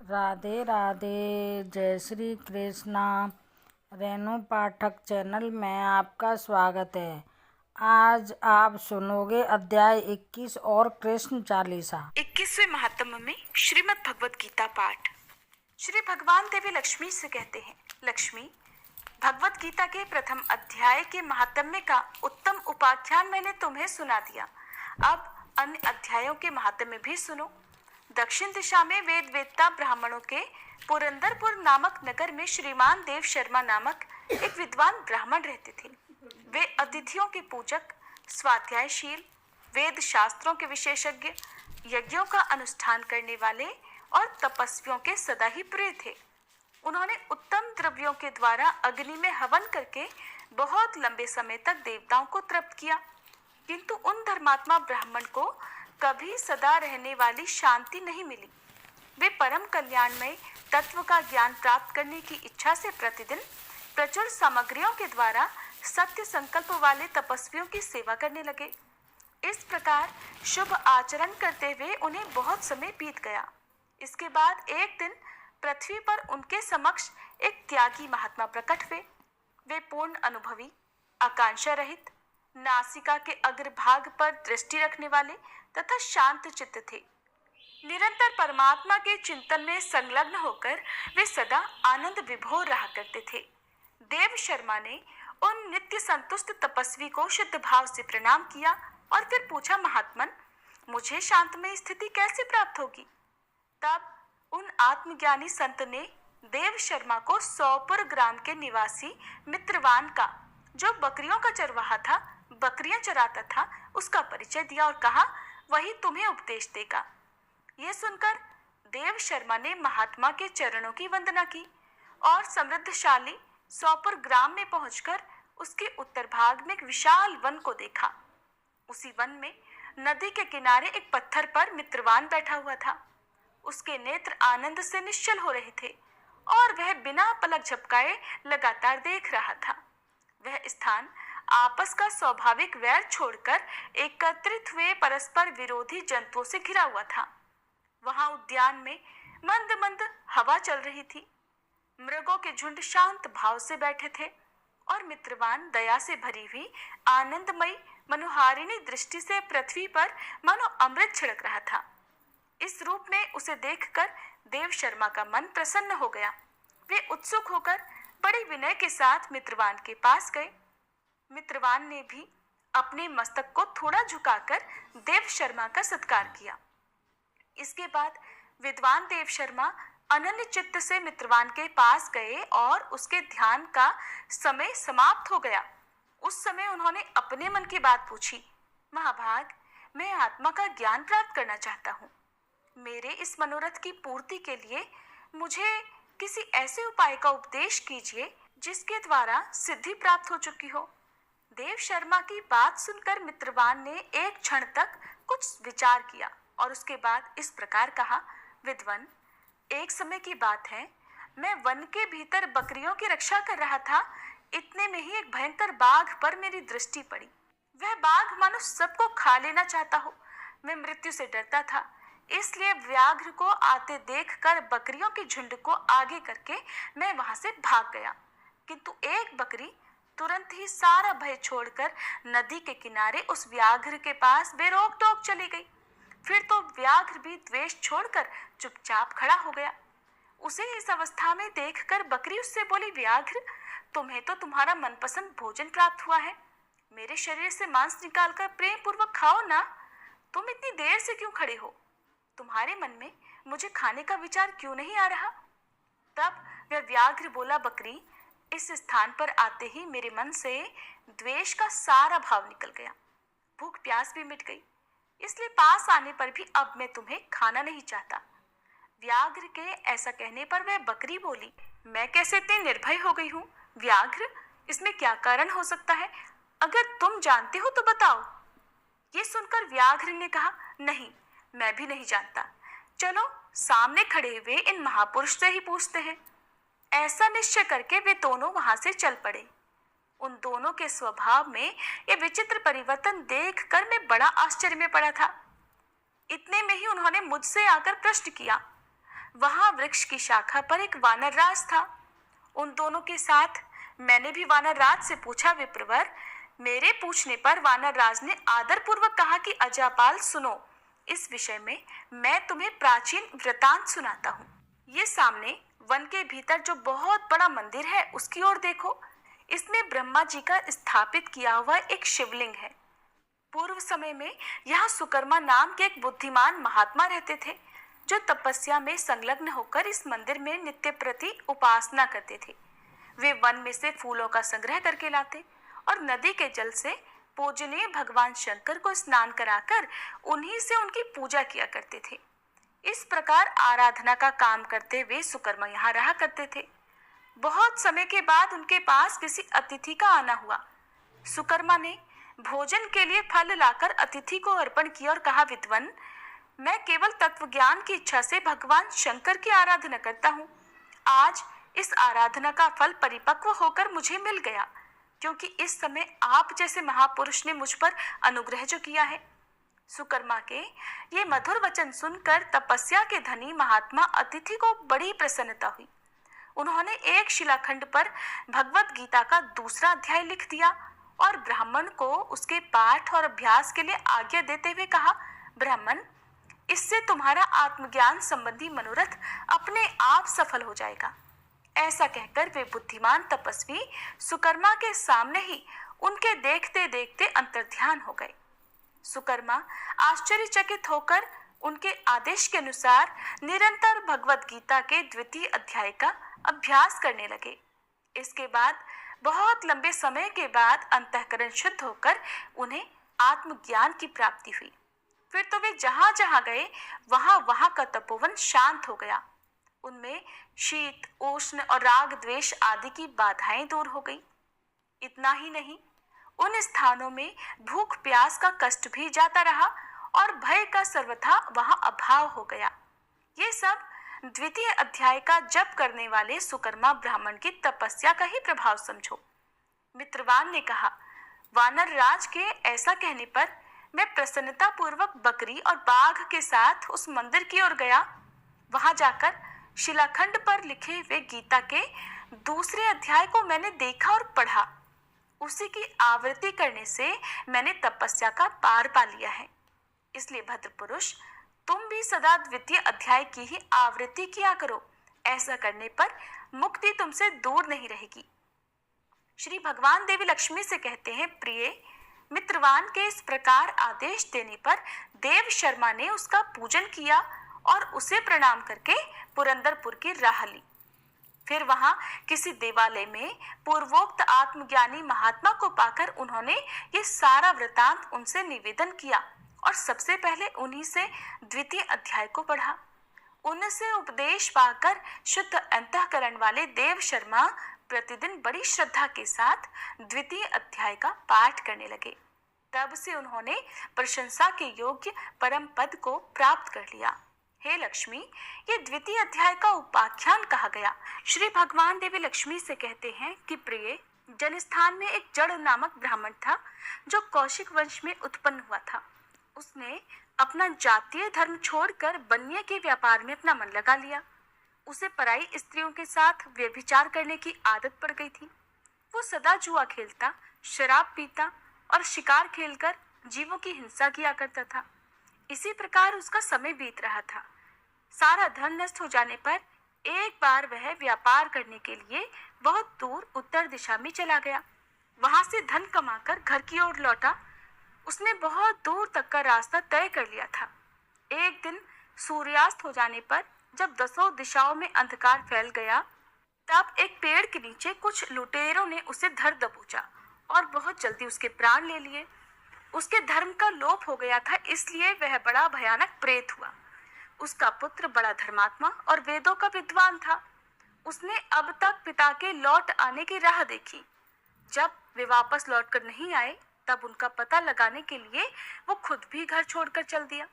राधे राधे, जय श्री कृष्णा। रेणु पाठक चैनल में आपका स्वागत है। आज आप सुनोगे अध्याय 21 और कृष्ण चालीसा। 21वें महात्म में श्रीमद् भगवत गीता पाठ। श्री भगवान देवी लक्ष्मी से कहते हैं, लक्ष्मी, भगवत गीता के प्रथम अध्याय के महात्म्य का उत्तम उपाख्यान मैंने तुम्हें सुना दिया। अब अन्य अध्यायों के महात्म्य भी सुनो। दक्षिण दिशा में वेद वेदता ब्राह्मणों के पुरंदरपुर नामक नगर में श्रीमान देव शर्मा नामक एक विद्वान ब्राह्मण रहते थे। वे अतिथियों के पूजक, स्वाध्यायशील, वेद शास्त्रों के विशेषज्ञ, यज्ञों का अनुष्ठान करने वाले और तपस्वियों के सदा ही प्रिय थे। उन्होंने उत्तम द्रव्यों के द्वारा अग्नि में हवन करके बहुत लंबे समय तक देवताओं को तृप्त किया, किंतु उन धर्मात्मा ब्राह्मण को कभी सदा रहने वाली शांति नहीं मिली। वे परम कल्याणमय तत्व का ज्ञान प्राप्त करने की इच्छा से प्रतिदिन प्रचुर सामग्रियों के द्वारा सत्य संकल्प वाले तपस्वियों की सेवा करने लगे। इस प्रकार शुभ आचरण करते हुए उन्हें बहुत समय बीत गया। इसके बाद एक दिन पृथ्वी पर उनके समक्ष एक त्यागी महात्मा प्रकट हुए। वे पूर्ण अनुभवी, आकांक्षा रहित, नासिका के अग्रभाग पर दृष्टि रखने वाले तथा शांत चित्त थे। निरंतर परमात्मा के चिंतन में संलग्न होकर वे सदा आनंद विभोर रहा करते थे। देव शर्मा ने उन नित्य संतुष्ट तपस्वी को शुद्ध भाव से प्रणाम किया और फिर पूछा, महात्मन, मुझे शांतमय स्थिति कैसे प्राप्त होगी? तब उन आत्मज्ञानी संत ने देव शर्मा को सौपुर ग्राम के निवासी मित्रवान का, जो बकरियों का चरवाहा था, बकरियां चराता था, उसका परिचय दिया और कहा, वही तुम्हें उपदेश देगा। यह सुनकर देव शर्मा ने महात्मा के चरणों की वंदना की और समृद्धशाली सौपुर ग्राम में पहुंचकर उसके उत्तर भाग में एक विशाल वन को देखा। उसी वन में नदी के किनारे एक पत्थर पर मित्रवान बैठा हुआ था। उसके नेत्र आनंद से निश्चल हो रहे थे और वह बिना पलक झपकाए लगातार देख रहा था। वह स्थान आपस का स्वाभाविक वैर छोड़कर एकत्रित हुए परस्पर विरोधी जंतुओं से घिरा हुआ था। वहां उद्यान में मंद मंद हवा चल रही थी। मृगों के झुंड शांत भाव से बैठे थे और मित्रवान दया से भरी हुई आनंदमयी मनोहारिणी दृष्टि से पृथ्वी पर मानो अमृत छिड़क रहा था। इस रूप में उसे देखकर देव शर्मा का मन प्रसन्न हो गया। वे उत्सुक होकर बड़े विनय के साथ मित्रवान के पास गए। मित्रवान ने भी अपने मस्तक को थोड़ा झुकाकर देव शर्मा का सत्कार किया। इसके बाद विद्वान देव शर्मा अनन्य चित्त से मित्रवान के पास गए और उसके ध्यान का समय समाप्त हो गया। उस समय उन्होंने अपने मन की बात पूछी, महाभाग, मैं आत्मा का ज्ञान प्राप्त करना चाहता हूँ। मेरे इस मनोरथ की पूर्ति के लिए मुझे किसी ऐसे उपाय का उपदेश कीजिए जिसके द्वारा सिद्धि प्राप्त हो चुकी हो। देव शर्मा की बात सुनकर मित्रवान ने एक क्षण तक कुछ विचार किया और उसके बाद इस प्रकार कहा, विद्वन, एक समय की बात है, मैं वन के भीतर बकरियों की रक्षा कर रहा था। इतने में ही एक भयंकर बाघ पर मेरी दृष्टि पड़ी। वह बाघ मानो सबको खा लेना चाहता हो। मैं मृत्यु से डरता था, इसलिए व्याघ्र को आते देखकर बकरियों के झुंड को आगे करके मैं वहां से भाग गया। किंतु एक बकरी तुरंत ही सारा भय छोड़कर नदी के किनारे उस व्याघ्र के पास बेरोक टोक चली गई। फिर तो व्याघ्र भी द्वेष छोड़कर चुपचाप खड़ा हो गया। उसे इस अवस्था में देखकर बकरी उससे बोली, व्याघ्र, तुम्हें तो तुम्हारा मनपसंद भोजन प्राप्त हुआ है। मेरे शरीर से मांस निकालकर प्रेम पूर्वक खाओ ना। तुम इतनी देर से क्यों खड़े हो? तुम्हारे मन में मुझे खाने का विचार क्यों नहीं आ रहा? तब वह व्याघ्र बोला, बकरी, इस स्थान पर आते ही मेरे मन से द्वेष का सारा भाव निकल गया। भूख प्यास भी मिट गई, इसलिए पास आने पर भी अब मैं तुम्हें खाना नहीं चाहता। व्याघ्र के ऐसा कहने पर वह बकरी बोली, मैं कैसे इतनी निर्भय हो गई हूँ? व्याघ्र, इसमें क्या कारण हो सकता है? अगर तुम जानते हो तो बताओ। ये सुनकर व्याघ्र ने कहा, नहीं, मैं भी नहीं जानता। चलो सामने खड़े हुए इन महापुरुष से ही पूछते हैं। ऐसा निश्चय करके वे दोनों वहां से चल पड़े। उन दोनों के स्वभाव में यह विचित्र परिवर्तन देखकर मैं बड़ा आश्चर्य में पड़ा था। इतने में ही उन्होंने मुझसे आकर प्रश्न किया, वहां वृक्ष की शाखा पर एक वानर राज था। उन दोनों के साथ मैंने भी वानर राज से पूछा, विप्रवर। मेरे पूछने पर वानर राज ने आदरपूर्वक कहा कि अजापाल सुनो, इस विषय में मैं तुम्हें प्राचीन वृतांत सुनाता हूँ। ये सामने वन के भीतर जो बहुत बड़ा मंदिर है उसकी ओर देखो। इसमें ब्रह्मा जी का स्थापित किया हुआ एक शिवलिंग है। पूर्व समय में यहाँ सुकर्मा नाम के एक बुद्धिमान महात्मा रहते थे, जो तपस्या में संलग्न होकर इस मंदिर में नित्य प्रति उपासना करते थे। वे वन में से फूलों का संग्रह करके लाते और नदी के जल से पूजनीय भगवान शंकर को स्नान कराकर उन्हीं से उनकी पूजा किया करते थे। इस प्रकार आराधना का काम करते वे सुकर्मा यहाँ रहा करते थे। बहुत समय के बाद उनके पास किसी अतिथि का आना हुआ। सुकर्मा ने भोजन के लिए फल लाकर अतिथि को अर्पण किया और कहा, विद्वन, मैं केवल तत्व ज्ञान की इच्छा से भगवान शंकर की आराधना करता हूँ। आज इस आराधना का फल परिपक्व होकर मुझे मिल गया, क्योंकि इस समय आप जैसे महापुरुष ने मुझ पर अनुग्रह जो किया है। सुकर्मा के ये मधुर वचन सुनकर तपस्या के धनी महात्मा अतिथि को बड़ी प्रसन्नता हुई। उन्होंने एक शिलाखंड पर भगवत गीता का दूसरा अध्याय लिख दिया और ब्राह्मण को उसके पाठ और अभ्यास के लिए आज्ञा देते हुए कहा, ब्राह्मण, इससे तुम्हारा आत्मज्ञान संबंधी मनोरथ अपने आप सफल हो जाएगा। ऐसा कहकर वे बुद्धिमान तपस्वी सुकर्मा के सामने ही उनके देखते देखते अंतर्ध्यान हो गए। सुकर्मा आश्चर्यचकित होकर उनके आदेश के अनुसार निरंतर भगवत गीता के द्वितीय अध्याय का अभ्यास करने लगे। इसके बाद बहुत लंबे समय के बाद अंतःकरण शुद्ध होकर उन्हें आत्मज्ञान की प्राप्ति हुई। फिर तो वे जहां जहां गए वहां का तपोवन शांत हो गया। उनमें शीत, उष्ण और राग द्वेष आदि की बाधाएं दूर हो गई। इतना ही नहीं, उन स्थानों में भूख प्यास का कष्ट भी जाता रहा और भय का सर्वथा वहां अभाव हो गया। ये सब द्वितीय अध्याय का जप करने वाले सुकर्मा ब्राह्मण की तपस्या का ही प्रभाव समझो। मित्रवान ने कहा, वानर राज के ऐसा कहने पर मैं प्रसन्नता पूर्वक बकरी और बाघ के साथ उस मंदिर की ओर गया। वहां जाकर शिलाखंड पर लिखे हुए गीता के दूसरे अध्याय को मैंने देखा और पढ़ा। उसी की आवृत्ति करने से मैंने तपस्या का पार पा लिया है। इसलिए भद्र पुरुष, तुम भी सदा द्वितीय अध्याय की ही आवृत्ति किया करो। ऐसा करने पर मुक्ति तुमसे दूर नहीं रहेगी। श्री भगवान देवी लक्ष्मी से कहते हैं, प्रिय, मित्रवान के इस प्रकार आदेश देने पर देव शर्मा ने उसका पूजन किया और उसे प्रणाम करके पुरंदरपुर की राह ली। फिर वहां किसी देवालय में पूर्वोक्त आत्मज्ञानी महात्मा को पाकर उन्होंने ये सारा वृतांत उनसे निवेदन किया और सबसे पहले उन्हीं से द्वितीय अध्याय को पढ़ा। उनसे उपदेश पाकर शुद्ध अंतःकरण वाले देव शर्मा प्रतिदिन बड़ी श्रद्धा के साथ द्वितीय अध्याय का पाठ करने लगे। तब से उन्होंने प्रशंसा के योग्य परम पद को प्राप्त कर लिया। हे लक्ष्मी, ये द्वितीय अध्याय का उपाख्यान कहा गया। श्री भगवान देवी लक्ष्मी से कहते हैं कि प्रिय, जनस्थान में एक जड़ नामक ब्राह्मण था जो कौशिक वंश में उत्पन्न हुआ था। उसने अपना जातीय धर्म छोड़कर बनिए के व्यापार में अपना मन लगा लिया। उसे पराई स्त्रियों के साथ व्यभिचार करने की आदत पड़ गई थी। वो सदा जुआ खेलता, शराब पीता और शिकार खेलकर जीवों की हिंसा किया करता था। इसी प्रकार उसका समय बीत रहा था। सारा धन नष्ट हो जाने पर एक बार वह व्यापार करने के लिए बहुत दूर उत्तर दिशा में चला गया। वहां से धन कमाकर घर की ओर लौटा। उसने बहुत दूर तक का रास्ता तय कर लिया था। एक दिन सूर्यास्त हो जाने पर जब दसों दिशाओं में अंधकार फैल गया, तब एक पेड़ के नीचे कुछ लुटेरों ने उसे धर दबोचा और बहुत जल्दी उसके प्राण ले लिए। उसके धर्म का लोप हो गया था, इसलिए वह बड़ा भयानक प्रेत हुआ। उसका पुत्र बड़ा धर्मात्मा और वेदों का विद्वान था। उसने अब तक पिता के लौट आने की राह देखी। जब वे वापस लौटकर नहीं आए, तब उनका पता लगाने के लिए वो खुद भी घर छोड़कर चल दिया।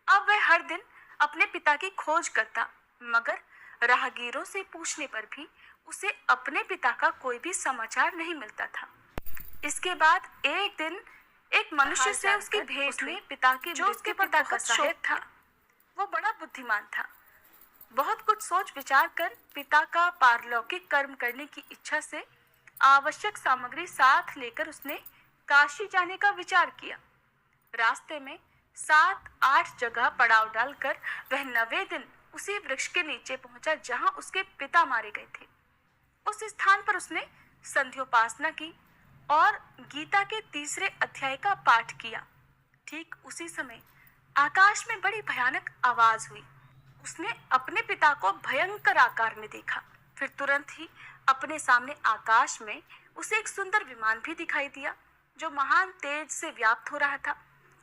अब वह हर दिन अपने पिता की खोज करता, मगर राहगीरों से पूछने पर भी उसे अपने पिता का कोई भी समाचार नहीं मिलता था। इसके बाद एक दिन एक मनुष्य से उसकी भेंट हुई। पिता की जो उसके पिता का सहायक था, वो बड़ा बुद्धिमान था। बहुत कुछ सोच विचार कर पिता का पारलौकिक कर्म करने की इच्छा से आवश्यक सामग्री साथ लेकर उसने काशी जाने का विचार किया। रास्ते में 7-8 जगह पड़ाव डालकर वह 9वें दिन उसी वृक्ष के नीचे पहुंचा जहां उसके पिता मारे गए थे। उस स्थान पर उसने संध्योपासना की और गीता के 3रे अध्याय का पाठ किया। ठीक उसी समय आकाश में बड़ी भयानक आवाज हुई। उसने अपने पिता को भयंकर आकार में देखा। फिर तुरंत ही अपने सामने आकाश में उसे एक सुंदर विमान भी दिखाई दिया जो महान तेज से व्याप्त हो रहा था।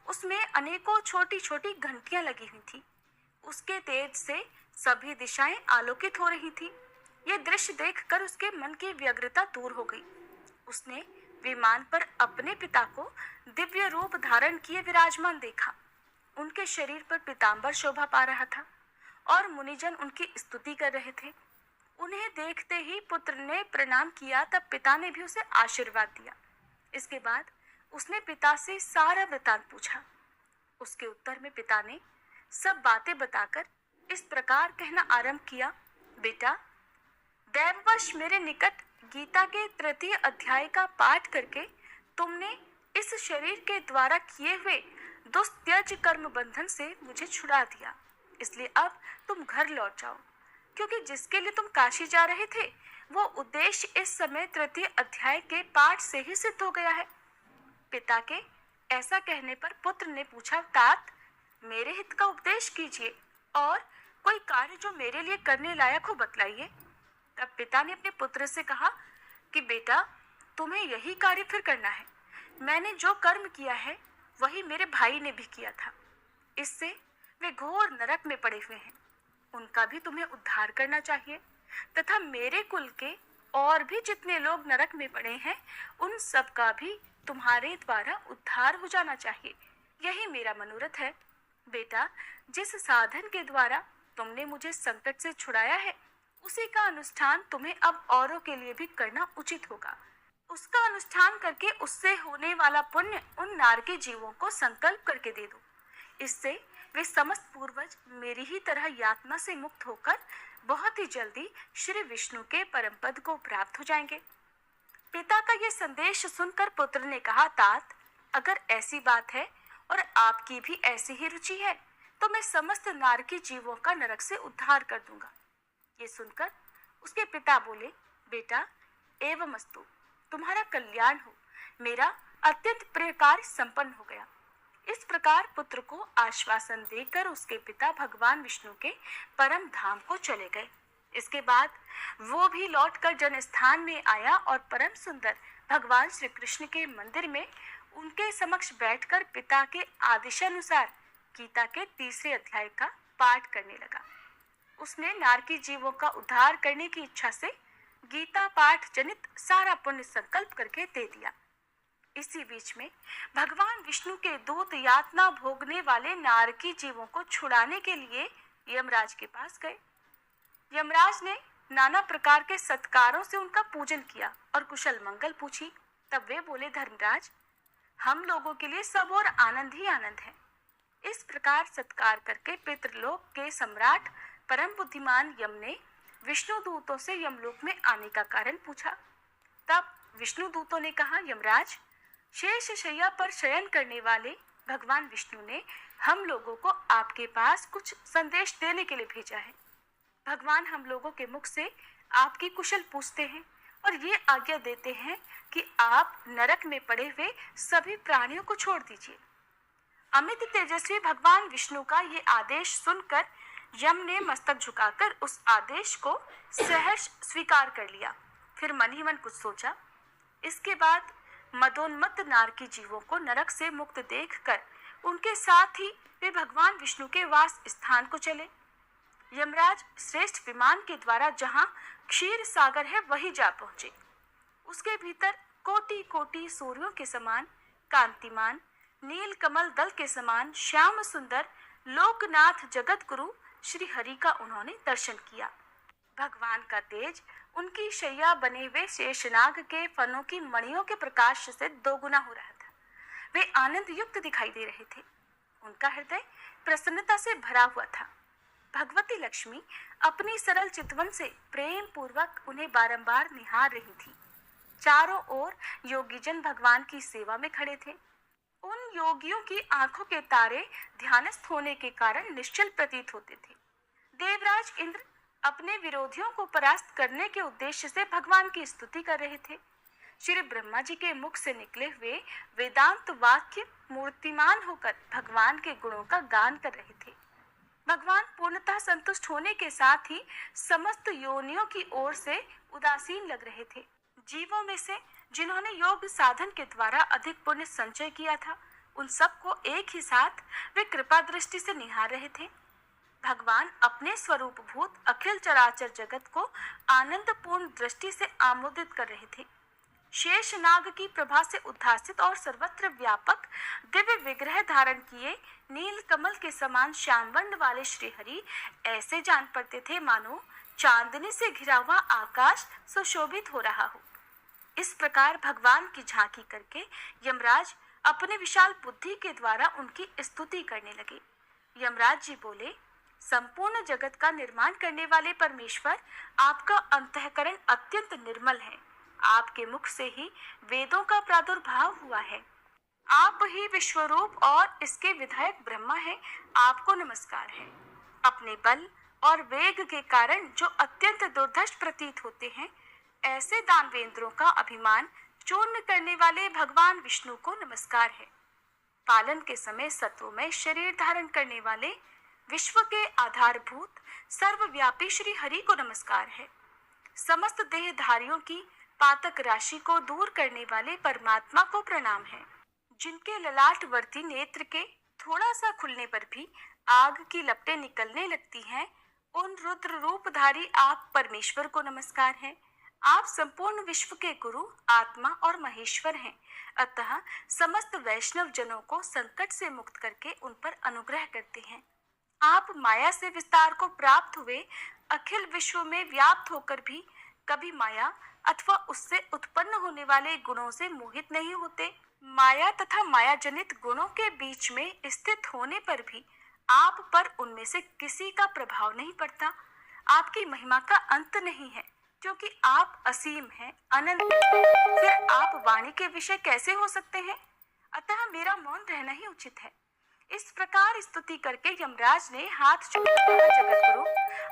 उसमें अनेकों छोटी छोटी घंटियां लगी हुई थी। उसके तेज से सभी दिशाएं आलोकित हो रही थी। यह दृश्य देखकर उसके मन की व्यग्रता दूर हो गई। उसने विमान पर अपने पिता को दिव्य रूप धारण किए विराजमान देखा। उनके शरीर पर पीतांबर शोभा पा रहा था और मुनिजन उनकी स्तुति कर रहे थे। उन्हें देखते ही पुत्र ने प्रणाम किया। तब पिता ने भी उसे आशीर्वाद दिया। इसके बाद उसने पिता से सारा वृतांत पूछा। उसके उत्तर में पिता ने सब बातें बताकर इस प्रकार कहना आरंभ किया, बेटा, दैववश मेरे निकट गीता के 3 अध्याय का पाठ करके तुमने इस शरीर के द्वारा किए हुए दुस्त्यज कर्म बंधन से मुझे छुड़ा दिया। इसलिए अब तुम घर लौट जाओ, क्योंकि जिसके लिए तुम काशी जा रहे थे वो उद्देश्य इस समय 3 अध्याय के पाठ से ही सिद्ध हो गया है। पिता के ऐसा कहने पर पुत्र ने पूछा, तात, मेरे हित का उपदेश कीजिए और कोई कार्य जो मेरे लिए करने लायक हो बतलाइए। तब पिता ने अपने पुत्र से कहा कि बेटा, तुम्हें यही कार्य फिर करना है। मैंने जो कर्म किया है वही मेरे भाई ने भी किया था। इससे वे घोर नरक में पड़े हुए हैं। उनका भी तुम्हें उद्धार करना चाहिए तथा मेरे कुल के और भी जितने लोग नरक में पड़े हैं उन सब का भी तुम्हारे द्वारा उद्धार हो जाना चाहिए। यही मेरा मनोरथ है। बेटा, जिस साधन के द्वारा तुमने मुझे संकट से छुड़ाया है उसी का अनुष्ठान तुम्हें अब औरों के लिए भी करना उचित होगा। उसका अनुष्ठान करके उससे होने वाला पुण्य उन नारकी जीवों को संकल्प करके दे दो। इससे वे समस्त पूर्वज मेरी ही तरह यातना से मुक्त होकर बहुत ही जल्दी श्री विष्णु के परम पद को प्राप्त हो जाएंगे। पिता का यह संदेश सुनकर पुत्र ने कहा, तात, अगर ऐसी बात है और आपकी भी ऐसी ही रुचि है तो मैं समस्त नारकी जीवों का नरक से उद्धार कर दूंगा। ये सुनकर उसके पिता बोले, बेटा, एवमस्तु, तुम्हारा कल्याण हो। मेरा अत्यंत प्रिय कार्य संपन्न हो गया। इस प्रकार पुत्र को आश्वासन देकर उसके पिता भगवान विष्णु के परम धाम को चले गए। इसके बाद वो भी लौटकर जनस्थान में आया और परम सुंदर भगवान श्री कृष्ण के मंदिर में उनके समक्ष बैठकर पिता के आदेशानुसार गीता के 3 अध्याय का पाठ करने लगा। उसने नारकी जीवों का उद्धार करने की इच्छा से गीता पाठ जनित सारा पुण्य संकल्प करके दे दिया। इसी बीच में भगवान विष्णु के दूत यातना भोगने वाले नारकी जीवों को छुड़ाने के लिए यमराज के पास गए। यमराज ने नाना प्रकार के सत्कारों से उनका पूजन किया और कुशल मंगल पूछी। तब वे बोले, धर्मराज, हम लोगों के लिए सब और आनंद ही आनंद है। इस प्रकार सत्कार करके पितृलोक के सम्राट परम बुद्धिमान यम ने विष्णु दूतों से यमलोक में आने का कारण पूछा। तब विष्णु दूतों ने कहा, यमराज, शेष शैया पर शयन करने वाले भगवान विष्णु ने हम लोगों को आपके पास कुछ संदेश देने के लिए भेजा है। भगवान हम लोगों के मुख से आपकी कुशल पूछते हैं और ये आज्ञा देते हैं कि आप नरक में पड़े हुए सभी प्राणियों को छोड़ दीजिए। अमित तेजस्वी भगवान विष्णु का ये आदेश सुनकर यम ने मस्तक झुकाकर उस आदेश को सहर्ष स्वीकार कर लिया। फिर मन ही मन कुछ सोचा। इसके बाद मदोन्मत्त नारकी जीवों को नरक से मुक्त देखकर उनके साथ ही वे भगवान विष्णु के वास स्थान को चले। यमराज श्रेष्ठ विमान के द्वारा जहां क्षीर सागर है वही जा पहुंचे। उसके भीतर कोटि कोटि सूर्यों के समान कांतिमान, नील कमल दल के समान श्याम सुंदर लोकनाथ जगत गुरु श्री हरि का उन्होंने दर्शन किया। भगवान का तेज उनकी शैया बने हुए शेषनाग के फनों की मणियों के प्रकाश से दोगुना हो रहा था। वे आनंद युक्त दिखाई दे रहे थे। उनका हृदय प्रसन्नता से भरा हुआ था। भगवती लक्ष्मी अपनी सरल चितवन से प्रेम पूर्वक उन्हें बारंबार निहार रही थी। चारों ओर योगीजन भगवान की सेवा में खड़े थे। उन योगियों की आंखों के तारे ध्यानस्थ होने के कारण निश्चल प्रतीत होते थे। देवराज इंद्र अपने विरोधियों को परास्त करने के उद्देश्य से भगवान की स्तुति कर रहे थे। श्री ब्रह्मा जी के मुख से निकले हुए वेदांत वाक्य मूर्तिमान होकर भगवान के गुणों का गान कर रहे थे। भगवान पूर्णतः संतुष्ट होने के साथ ही समस्त योनियों की ओर से उदासीन लग रहे थे। जीवों में से जिन्होंने योग साधन के द्वारा अधिक पुण्य संचय किया था, उन सबको एक ही साथ वे कृपा दृष्टि से निहार रहे थे। भगवान अपने स्वरूप भूत अखिल चराचर जगत को आनंदपूर्ण दृष्टि से आमोदित कर रहे थे। शेष नाग की प्रभा से उद्भासित और सर्वत्र व्यापक दिव्य विग्रह धारण किए नील कमल के समान श्याम वर्ण वाले श्रीहरि ऐसे जान पड़ते थे मानो चांदनी से घिरा हुआ आकाश सुशोभित हो रहा हो। इस प्रकार भगवान की झांकी करके यमराज अपने विशाल बुद्धि के द्वारा उनकी स्तुति करने लगे। यमराज जी बोले, संपूर्ण जगत का निर्माण करने वाले परमेश्वर, आपका अंतःकरण अत्यंत निर्मल है। आपके मुख से ही वेदों का प्रादुर्भाव हुआ है। आप ही विश्वरूप और इसके विधायक ब्रह्मा है। आपको नमस्कार है। अपने बल और वेग के कारण जो अत्यंत दुर्धर्ष प्रतीत होते हैं, ऐसे दानवेंद्रों का अभिमान चूर्ण करने वाले भगवान विष्णु को नमस्कार है। पालन के समय सत्वमय शरीर धारण करने वाले विश्व के आधारभूत सर्वव्यापी श्री हरि को नमस्कार है। समस्त देहधारियों की पातक राशि को दूर करने वाले परमात्मा को प्रणाम है। जिनके ललाटवर्ती नेत्र के थोड़ा सा खुलने पर भी आग की लपटें निकलने लगती हैं, उन रुद्र रूपधारी आप परमेश्वर को नमस्कार है। आप संपूर्ण विश्व के गुरु, आत्मा और महेश्वर हैं। अतः समस्त वैष्णव जनों को संकट से मुक्त करके उन पर अनुग्रह करते हैं। आप माया से विस्तार को प्राप्त हुए अखिल विश्व में व्याप्त होकर भी कभी माया अथवा उससे उत्पन्न होने वाले गुणों से मोहित नहीं होते। माया तथा माया जनित गुणों के बीच में स्थित होने पर भी आप पर उनमें से किसी का प्रभाव नहीं पड़ता। आपकी महिमा का अंत नहीं है, क्योंकि आप असीम हैं, अनंत हैं। फिर आप वाणी के विषय कैसे हो सकते हैं? अतः मेरा मौन रहना ही उचित है। इस प्रकार स्तुति करके यमराज ने हाथ जोड़कर कहा, जगत गुरु,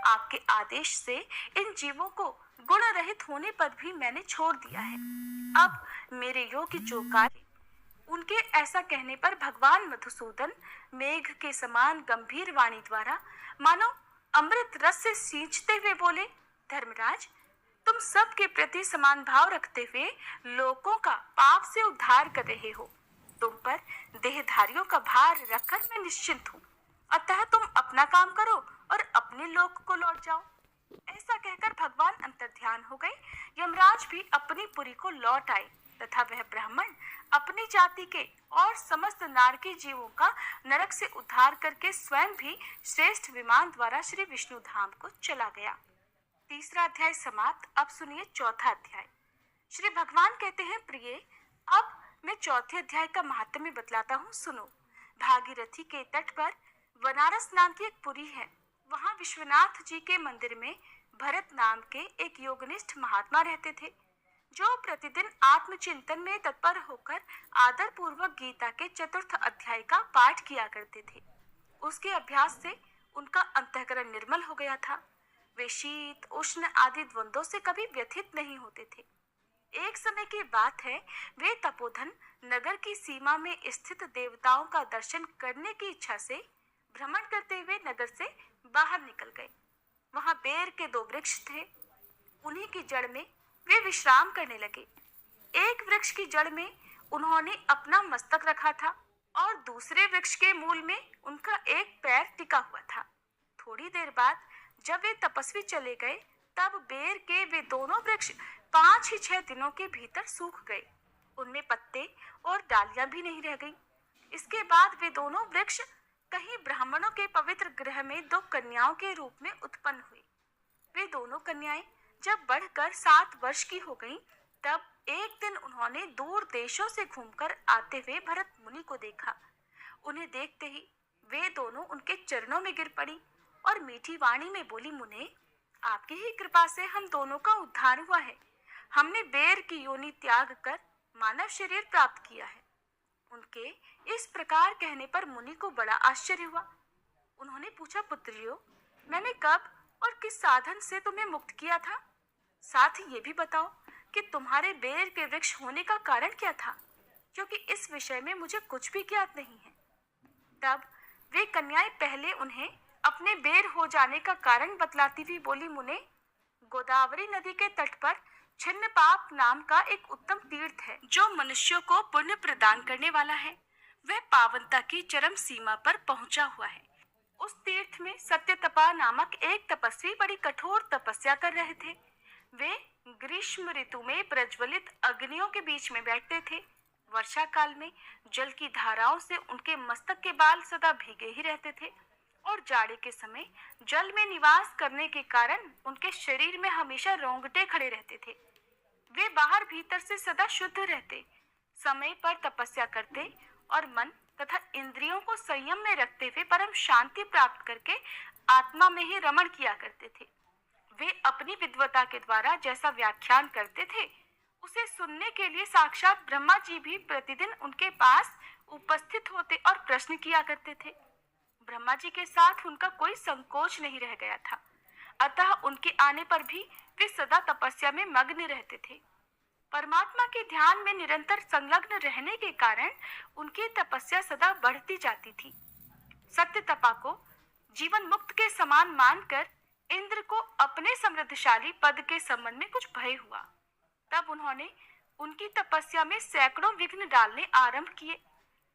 आपके आदेश से इन जीवों को गुण रहित होने पर भी मैंने छोड़ दिया है। अब मेरे योग्य जो कार्य, उनके ऐसा कहने पर भगवान मधुसूदन मेघ के समान गंभीर वाणी द्वारा मानो अमृत रस से सींचते हुए बोले, धर्मराज, तुम सबके प्रति समान भाव रखते हुए लोगों का पाप से उद्धार कर रहे हो। तुम पर देहधारियों का भार रखकर मैं निश्चिंत हूँ। अतः तुम अपना काम करो और अपने लोक को लौट जाओ। ऐसा कहकर भगवान अंतर्ध्यान हो गए। यमराज भी अपनी पुरी को लौट आए तथा वह ब्राह्मण अपनी जाति के और समस्त नारकी जीवों का नरक से उद्धार करके स्वयं भी श्रेष्ठ विमान द्वारा श्री विष्णु धाम को चला गया। तीसरा अध्याय समाप्त। अब सुनिए चौथा अध्याय। श्री भगवान कहते हैं, प्रिय, अब मैं चौथे अध्याय का महात्म्य बतलाता हूँ, सुनो। भागीरथी के तट पर बनारस नाम की एक पुरी है। वहाँ विश्वनाथ जी के मंदिर में भरत नाम के एक योगनिष्ठ महात्मा रहते थे, जो प्रतिदिन आत्मचिंतन में तत्पर होकर आदर पूर्वक गीता के चतुर्थ अध्याय का पाठ किया करते थे। उसके अभ्यास से उनका अंतःकरण निर्मल हो गया था। वे शीत, उष्ण आदि द्वंद्वों से कभी व्यथित नहीं होते थे। एक समय की बात है, वे तपोधन नगर की सीमा में स्थित देवताओं का दर्शन करने की इच्छा से भ्रमण करते हुए नगर से बाहर निकल गए। वहां बेर के 2 वृक्ष थे। उन्हीं की जड़ में वे विश्राम करने लगे। एक वृक्ष की जड़ में उन्होंने अपना मस्तक रखा था और दूसरे वृक्ष के मूल में उनका एक पैर टिका हुआ था। थोड़ी देर बाद जब वे तपस्वी चले गए, तब बेर के वे दोनों वृक्ष 5 ही 6 दिनों के भीतर सूख गए। उनमें पत्ते और डालियां भी नहीं रह गई। इसके बाद वे दोनों वृक्ष कहीं ब्राह्मणों के पवित्र गृह में 2 कन्याओं के रूप में उत्पन्न हुई। वे दोनों कन्याएं जब बढ़कर 7 वर्ष की हो गईं, तब एक दिन उन्होंने दूर देशों से घूमकर आते हुए भरत मुनि को देखा। उन्हें देखते ही वे दोनों उनके चरणों में गिर पड़ी और मीठी वाणी में बोली, मुने, आपकी ही कृपा से हम दोनों का उद्धार हुआ है। हमने बेर की योनि त्याग कर मानव शरीर प्राप्त किया है। उनके इस प्रकार कहने पर मुनि को बड़ा आश्चर्य हुआ। उन्होंने पूछा, पुत्रियों, मैंने कब और किस साधन से तुम्हें मुक्त किया था? साथ ही ये भी बताओ कि तुम्हारे बेर के वृक्ष होने का कारण क्या था, क्योंकि इस विषय में मुझे कुछ भी ज्ञात नहीं है। तब वे कन्याएं पहले उन्हें अपने बेर हो जाने का कारण बतलाती हुई बोली, मुने, गोदावरी नदी के तट पर छिन्न पाप नाम का एक उत्तम तीर्थ है जो मनुष्यों को पुण्य प्रदान करने वाला है। वह पावनता की चरम सीमा पर पहुंचा हुआ है। उस तीर्थ में सत्यतपा नामक एक तपस्वी बड़ी कठोर तपस्या कर रहे थे। वे ग्रीष्म ऋतु में प्रज्वलित अग्नियों के बीच में बैठते थे। वर्षा काल में जल की धाराओं से उनके मस्तक के बाल सदा भीगे ही रहते थे और जाड़े के समय जल में निवास करने के कारण उनके शरीर में हमेशा रोंगटे खड़े रहते थे। वे बाहर भीतर से सदा शुद्ध रहते, समय पर तपस्या करते और मन तथा इंद्रियों को संयम में रखते हुए परम शांति प्राप्त करके आत्मा में ही रमण किया करते थे। वे अपनी विद्वता के द्वारा जैसा व्याख्यान करते थे, उसे सुनने के लिए साक्षात ब्रह्मा जी भी प्रतिदिन उनके पास उपस्थित होते और प्रश्न किया करते थे। ब्रह्मा जी के साथ उनका कोई संकोच नहीं रह गया था, अतः उनके आने पर भी वे सदा तपस्या में मग्न रहते थे। परमात्मा के ध्यान में निरंतर संलग्न रहने के कारण उनकी तपस्या सदा बढ़ती जाती थी। सत्य तपा को जीवन मुक्त के समान मानकर इंद्र को अपने समृद्धशाली पद के संबंध में कुछ भय हुआ। तब उन्होंने उनकी तपस्या में सैकड़ों विघ्न डालने आरंभ किए।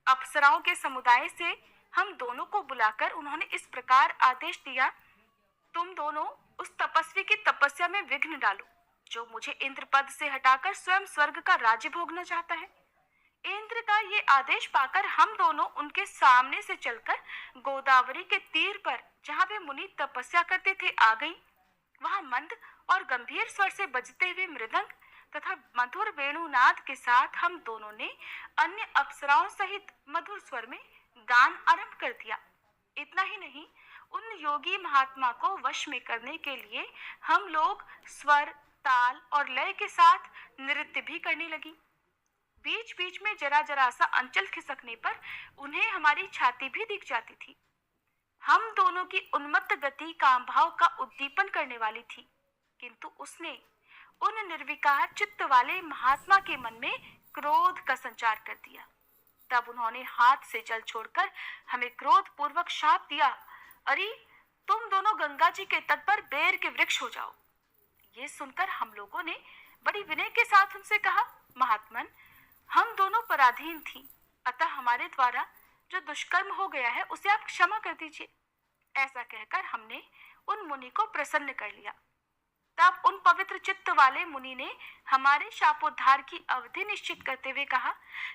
अप्सराओं के समुदाय से हम दोनों को बुलाकर उन्होंने इस प्रकार आदेश दिया, तुम दोनों उस तपस्वी की तपस्या में विघ्न डालो जो मुझे इंद्र पद से हटाकर स्वयं स्वर्ग का राज्य भोगना चाहता है। इंद्र का ये आदेश पाकर हम दोनों उनके सामने से चलकर गोदावरी के तीर पर जहाँ वे मुनि तपस्या करते थे आ गई। वहाँ मंद और गंभीर स्वर से बजते हुए मृदंग तथा मधुर वेणुनाद के साथ हम दोनों ने अन्य अप्सराओं सहित मधुर स्वर में गान आरंभ कर दिया। इतना ही नहीं, उन योगी महात्मा को वश में करने के लिए हम लोग स्वर, ताल और लय के साथ नृत्य भी करने लगी। बीच बीच में जरा जरा सा अंचल खिसकने पर उन्हें हमारी छाती भी दिख जाती थी। हम दोनों की उन्मत्त गति काम भाव का उद्दीपन करने वाली थी, किंतु उसने उन निर्विकार चित्त वाले महात्मा के मन में क्रोध का संचार कर दिया। तब उन्होंने हाथ से जल छोड़कर हमें क्रोध पूर्वक शाप दिया, अरे तुम दोनों गंगा जी के तट पर बेर के वृक्ष हो जाओ। ये सुनकर हम लोगों ने बड़ी विनय के साथ उनसे कहा, महात्मन, हम दोनों पराधीन थी, अतः हमारे द्वारा जो दुष्कर्म हो गया है उसे आप क्षमा कर दीजिए। ऐसा कहकर हमने उन मुनि को प्रसन्न कर लिया। तब उन पवित्र चित्त वाले मुनि ने हमारे शापोद्धार की अवधि निश्चित करते हुए कहा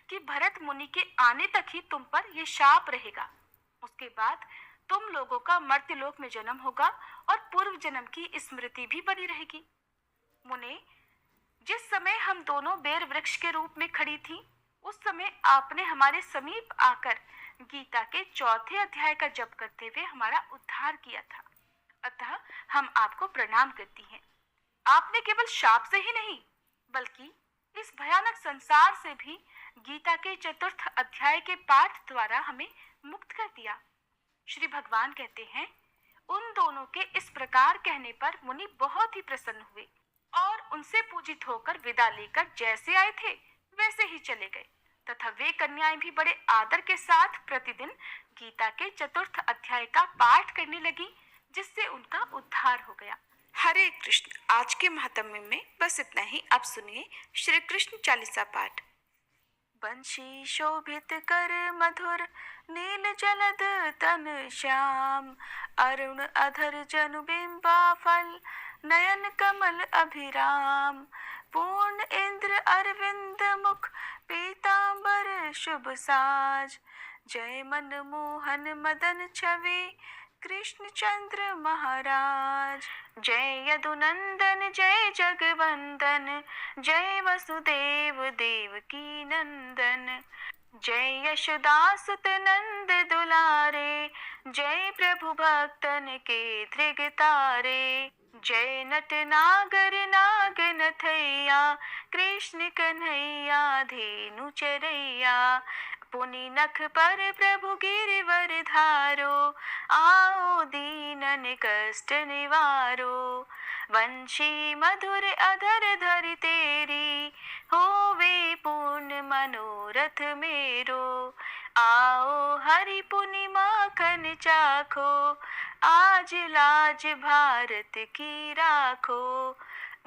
कि भरत मुनि के आने तक ही तुम पर यह शाप रहेगा। उसके बाद तुम लोगों का मर्त्यलोक में जन्म होगा और पूर्व जन्म की स्मृति भी बनी रहेगी। मुने, जिस समय हम दोनों बेर वृक्ष के रूप में खड़ी थी, उस समय आपने हमारे समीप आकर गीता के 4थे अध्याय का जप करते हुए हमारा उद्धार किया था, अतः हम आपको प्रणाम करती हैं। आपने केवल शाप से ही नहीं बल्कि इस भयानक संसार से भी गीता के 4th अध्याय के पाठ द्वारा हमें मुक्त कर दिया। श्री भगवान कहते हैं, उन दोनों के इस प्रकार कहने पर मुनि बहुत ही प्रसन्न हुए और उनसे पूजित होकर विदा लेकर जैसे आए थे वैसे ही चले गए तथा वे कन्याएं भी बड़े आदर के साथ प्रतिदिन गीता के 4th अध्याय का पाठ करने लगी, जिससे उनका उद्धार हो गया। हरे कृष्ण। आज के महात्म्य में बस इतना ही। अब सुनिए श्री कृष्ण चालीसा पाठ। बंशी शोभित कर मधुर नील जलद तन श्याम, अरुण अधर जनु बिंबा फल नयन कमल अभिराम, पूर्ण इंद्र अरविंद मुख पीतांबर शुभ साज, जय मन मोहन मदन छवि कृष्ण चंद्र महाराज, जय यदुनंदन जय जगवंदन, जय वसुदेव देवकी नंदन। जय यशोदासुत नंद दुलारे, जय प्रभु भक्तन के धृगतारे। जय नट नागर नागन थैया, कृष्ण कन्हैया धेनु चरैया। पुनि नख पर प्रभु गिरवर धारो, आओ दीनन कष्ट निवारो। वंशी मधुर अधर धरि तेरी, होवे पूर्ण मनोरथ मेरो। आओ हरि पुनि माखन चाखो, आज लाज भारत की राखो।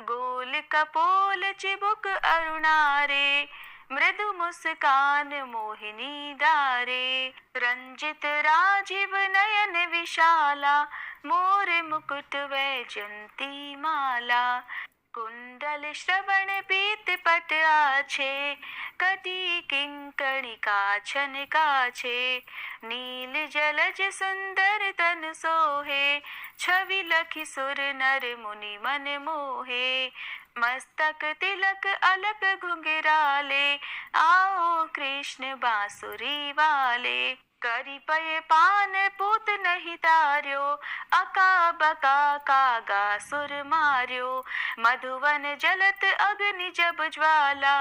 गोल कपोल चिबुक अरुणारे, मृदु मुस्कान मोहिनी डारे। रंजित राजीव नयन विशाला, मोर मुकुट वैजंती माला। कुंडल श्रवण पीत पट आछे, कटी किंकणी काछन काछे। नील जलज सुंदर तन सोहे, छवि लखि सुर नर मुनि मन मोहे। मस्तक तिलक अलक घुंघराले, आओ कृष्ण बांसुरी वाले। करी पय पान पूत नहीं तार्यो, अका बका कागा सुर मार्यो। मधुवन जलत अग्नि जब ज्वाला,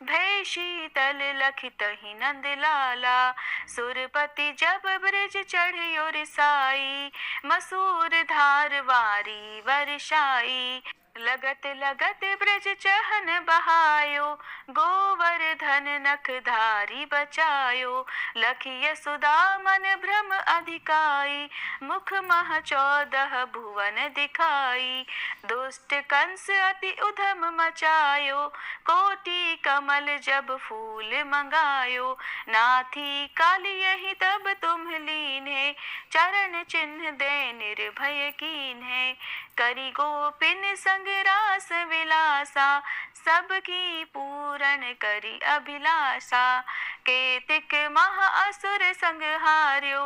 भय शीतल लखित ही नंद लाला। सुरपति जब ब्रिज चढ़ियो रिसाई, मसूर धार वारी वर्षाई। लगत लगत ब्रज चहन बहायो, गोवर्धन नख धारी बचायो। लखिय सुदा मन भ्रम अधिकाई, मुख मह 14 भुवन दिखाई। दुष्ट कंस अति उधम मचायो, कोटि कमल जब फूल मंगायो। नाथी काली यही तब तुम लीन्हे, चरण चिन्ह दे निर्भय कीन्हे। करी गोपिन संग रास विलासा, सबकी पूरन करी अभिलाषा। केतिक महा असुर संग हार्यो,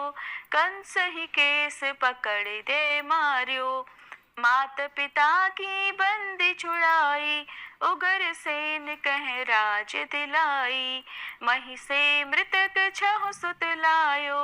कंस ही केस पकड़ दे मार्यो। मात पिता की बंदी छुड़ाई, उगर सेन कह राज दिलाई। मही से मृतक छहु सुत लायो,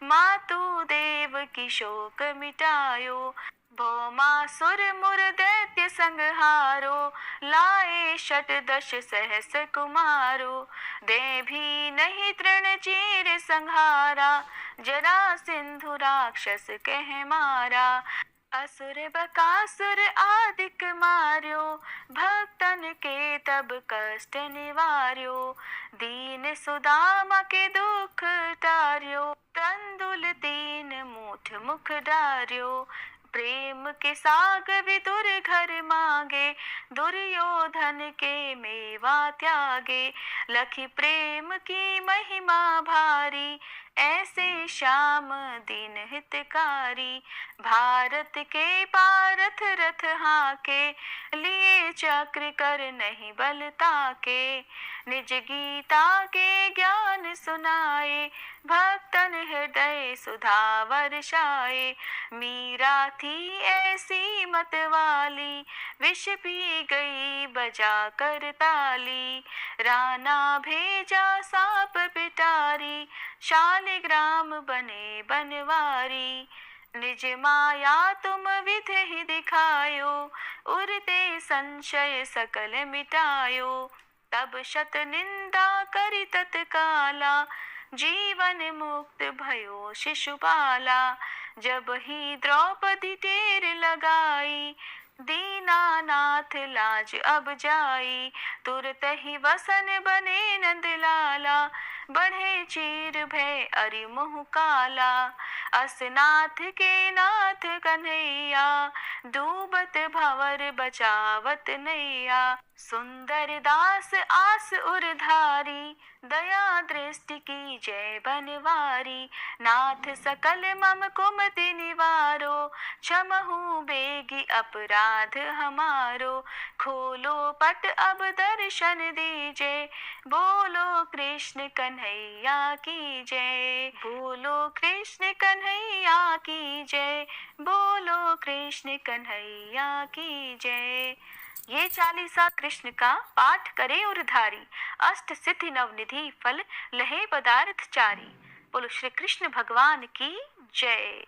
मातु देव की शोक मिटायो। भौमासुर मुर दैत्य संहारो, लाए शत दश सहस कुमारो। दे भी नहीं तृण चीर संहारा, जरा सिंधु राक्षस कह मारा। असुर बकासुर आदिक मार्यो, भक्तन के तब कष्ट निवार्यो। दीन सुदामा के दुख टार्यो, तंदुल 3 मूठ मुख डार्यो। प्रेम के साग विदुर घर मांगे, दुर्योधन के मेवा त्यागे। लखी प्रेम की महिमा भारी, ऐसे श्याम दीन हितकारी। भारत के पारथ रथ हाके, लिए चक्र कर नहीं बल ताके। निज गीता के ज्ञान सुनाए, भक्तन हृदय सुधा वर्षाए। मीरा थी ऐसी मत वाली, विष पी गई बजा कर ताली। राना भेजा सांप पिटारी, शालिग्राम बने बनवारी। निज माया तुम विधि ही दिखायो, उरते संशय सकल मिटायो। तब शत निंदा करि तत्काला, जीवन मुक्त भयो शिशुपाला। जब ही द्रौपदी टेर लगाई, दीनानाथ लाज अब जाई। तुरत ही वसन बने नंदलाला, बढ़े चीर भय अरि मुह काला। असनाथ के नाथ कन्हैया, डूबत भंवर बचावत नैया। सुंदर दास आस उरधारी, दया दृष्टि की जय बनवारी। नाथ सकल मम कुमति निवारो, क्षमहु बेगी अपराध हमारो। खोलो पट अब दर्शन दीजे, बोलो कृष्ण कन्हैया की जय। बोलो कृष्ण कन्हैया की जय, बोलो कृष्ण कन्हैया की जय। ये चालीसा कृष्ण का पाठ करे और धारी, अष्ट सिद्धि नवनिधि फल लहे पदार्थ चारी। बोलो श्री कृष्ण भगवान की जय।